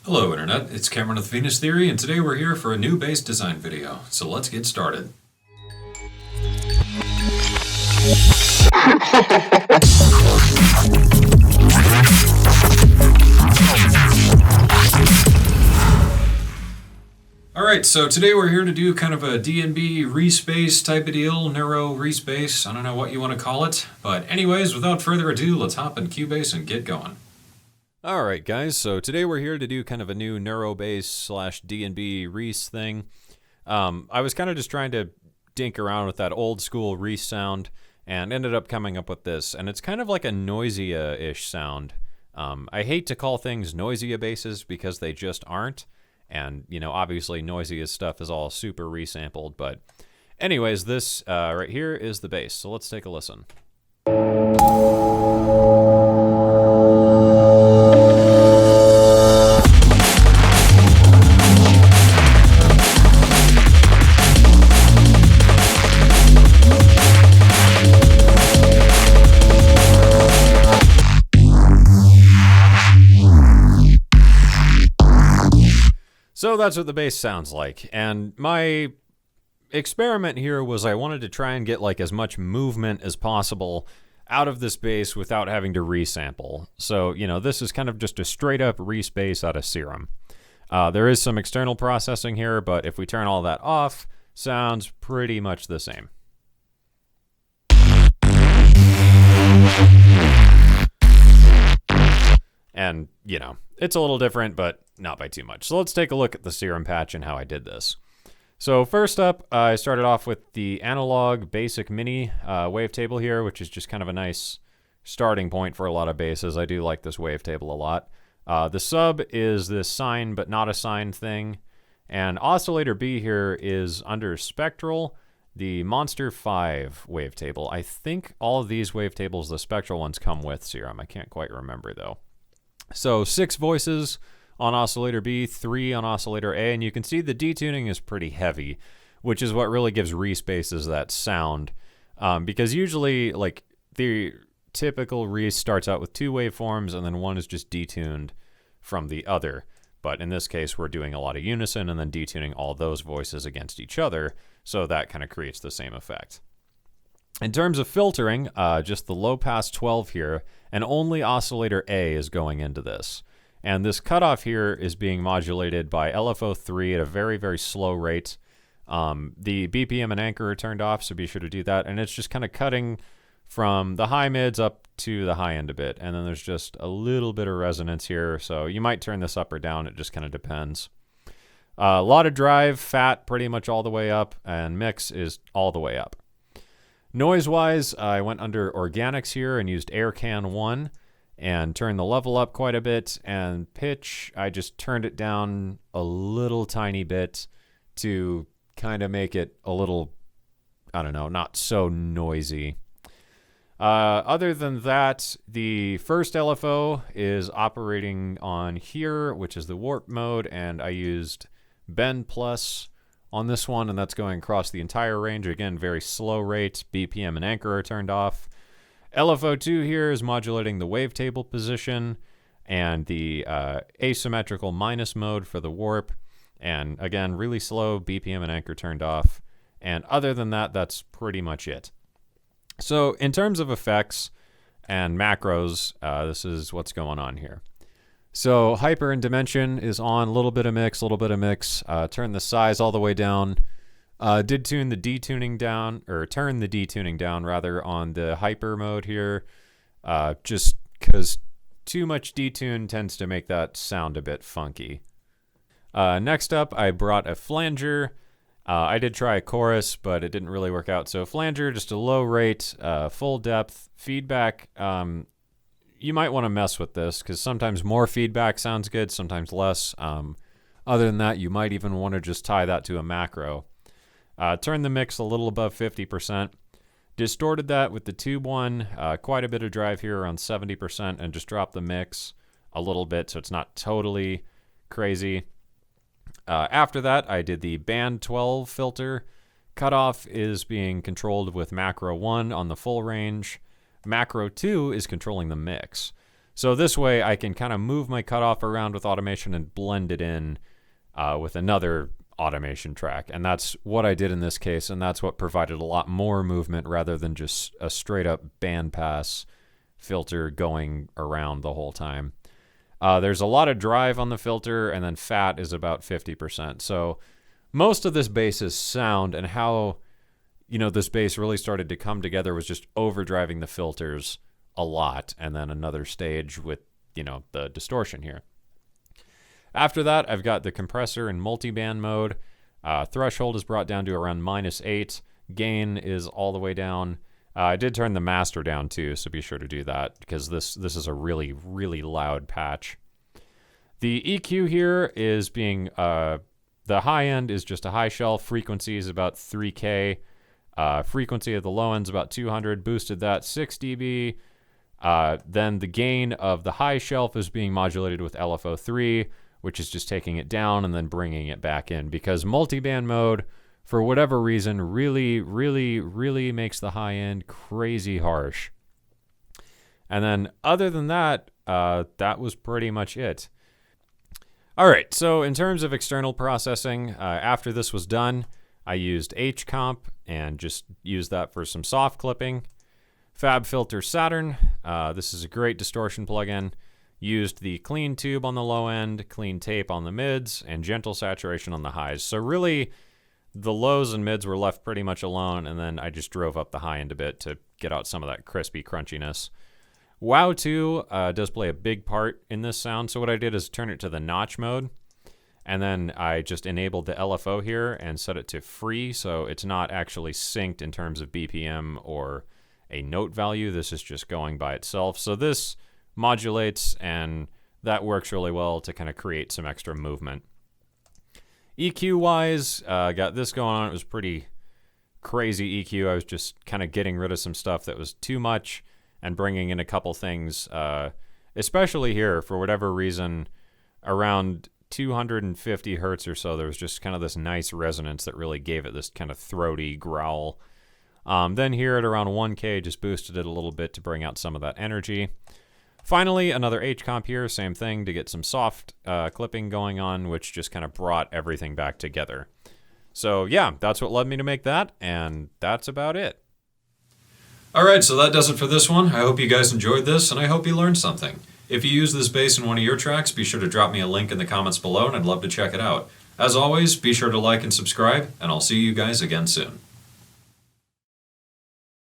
Hello Internet, it's Cameron with Venus Theory, and today we're here for a new bass design video, so let's get started. Alright, so today we're here to do kind of a D&B Reese bass type of deal, Neuro Reese bass, I don't know what you want to call it, but anyways, without further ado, let's hop in Cubase and get going. Alright guys, so today we're here to do kind of a new Neuro bass slash D&B Reese thing. I was kind of just trying to dink around with that old school Reese sound and ended up coming up with this, and it's kind of like a Noisia-ish sound. I hate to call things Noisia basses because they just aren't, and you know, obviously Noisia stuff is all super resampled, but anyways, this right here is the bass, so let's take a listen. So that's what the bass sounds like, and my experiment here was I wanted to try and get like as much movement as possible out of this bass without having to resample. So, you know, this is kind of just a straight up Reese bass out of Serum. There is some external processing here, but if we turn all that off, sounds pretty much the same. And, you know, it's a little different, but not by too much. So let's take a look at the Serum Patch and how I did this. So first up, I started off with the analog basic mini wavetable here, which is just kind of a nice starting point for a lot of basses. I do like this wavetable a lot. The sub is this sine but not a sine thing. And oscillator B here is under spectral, the Monster 5 wavetable. I think all of these wavetables, the spectral ones, come with Serum. I can't quite remember though. So 6 voices on oscillator B, 3 on oscillator A, and you can see the detuning is pretty heavy, which is what really gives Reese basses that sound. Because usually, like, the typical Reese starts out with 2 waveforms, and then one is just detuned from the other. But in this case, we're doing a lot of unison and then detuning all those voices against each other, so that kind of creates the same effect. In terms of filtering, just the low pass 12 here, and only oscillator A is going into this. And this cutoff here is being modulated by LFO3 at a very, very slow rate. The BPM and anchor are turned off, so be sure to do that. And it's just kind of cutting from the high mids up to the high end a bit. And then there's just a little bit of resonance here, so you might turn this up or down. It just kind of depends. A lot of drive, fat pretty much all the way up, and mix is all the way up. Noise-wise, I went under organics here and used Aircan 1 and turned the level up quite a bit, and pitch, I just turned it down a little tiny bit to kind of make it a little, I don't know, not so noisy. Other than that, the first LFO is operating on here, which is the warp mode, and I used Bend Plus on this one, and that's going across the entire range. Again, very slow rate. BPM and anchor are turned off. LFO2 here is modulating the wavetable position and the asymmetrical minus mode for the warp. And again, really slow, BPM and anchor turned off. And other than that, that's pretty much it. So in terms of effects and macros, this is what's going on here. So hyper and dimension is on, a little bit of mix, turn the size all the way down. Did tune the detuning down, or turn the detuning down rather, on the hyper mode here, just because too much detune tends to make that sound a bit funky. Next up, I brought a flanger. I did try a chorus, but it didn't really work out. So flanger, just a low rate, full depth, feedback. You might want to mess with this because sometimes more feedback sounds good, sometimes less. Other than that, you might even want to just tie that to a macro. Turn the mix a little above 50%. Distorted that with the tube one, quite a bit of drive here, around 70%, and just drop the mix a little bit so it's not totally crazy. After that, I did the band 12 filter. Cutoff is being controlled with macro 1 on the full range. Macro 2 is controlling the mix. So this way I can kind of move my cutoff around with automation and blend it in with another automation track. And that's what I did in this case, and that's what provided a lot more movement rather than just a straight up bandpass filter going around the whole time. There's a lot of drive on the filter, and then fat is about 50%. So most of this bass is sound, and how this bass really started to come together was just overdriving the filters a lot, and then another stage with the distortion here. After that, I've got the compressor in multiband mode. Threshold is brought down to around -8. Gain is all the way down. I did turn the master down too, so be sure to do that, because this is a really, really loud patch. The EQ here is being, the high end is just a high shelf. Frequency is about 3K. Frequency of the low end is about 200. Boosted that 6 dB. Then the gain of the high shelf is being modulated with LFO3, which is just taking it down and then bringing it back in, because multiband mode, for whatever reason, really, really, really makes the high end crazy harsh. And then other than that, that was pretty much it. All right, so in terms of external processing, after this was done, I used HComp and just used that for some soft clipping. FabFilter Saturn, this is a great distortion plugin. Used the clean tube on the low end, clean tape on the mids, and gentle saturation on the highs. So really, the lows and mids were left pretty much alone, and then I just drove up the high end a bit to get out some of that crispy crunchiness. WoW 2 does play a big part in this sound, so what I did is turn it to the notch mode, and then I just enabled the LFO here and set it to free, so it's not actually synced in terms of BPM or a note value. This is just going by itself. So this modulates, and that works really well to kind of create some extra movement. EQ-wise, got this going on. It was pretty crazy EQ. I was just kind of getting rid of some stuff that was too much and bringing in a couple things, especially here, for whatever reason, around 250 hertz or so, there was just kind of this nice resonance that really gave it this kind of throaty growl. Then here at around 1K, just boosted it a little bit to bring out some of that energy. Finally, another HComp here, same thing, to get some soft clipping going on, which just kind of brought everything back together. So yeah, that's what led me to make that, and that's about it. Alright, so that does it for this one. I hope you guys enjoyed this, and I hope you learned something. If you use this bass in one of your tracks, be sure to drop me a link in the comments below, and I'd love to check it out. As always, be sure to like and subscribe, and I'll see you guys again soon.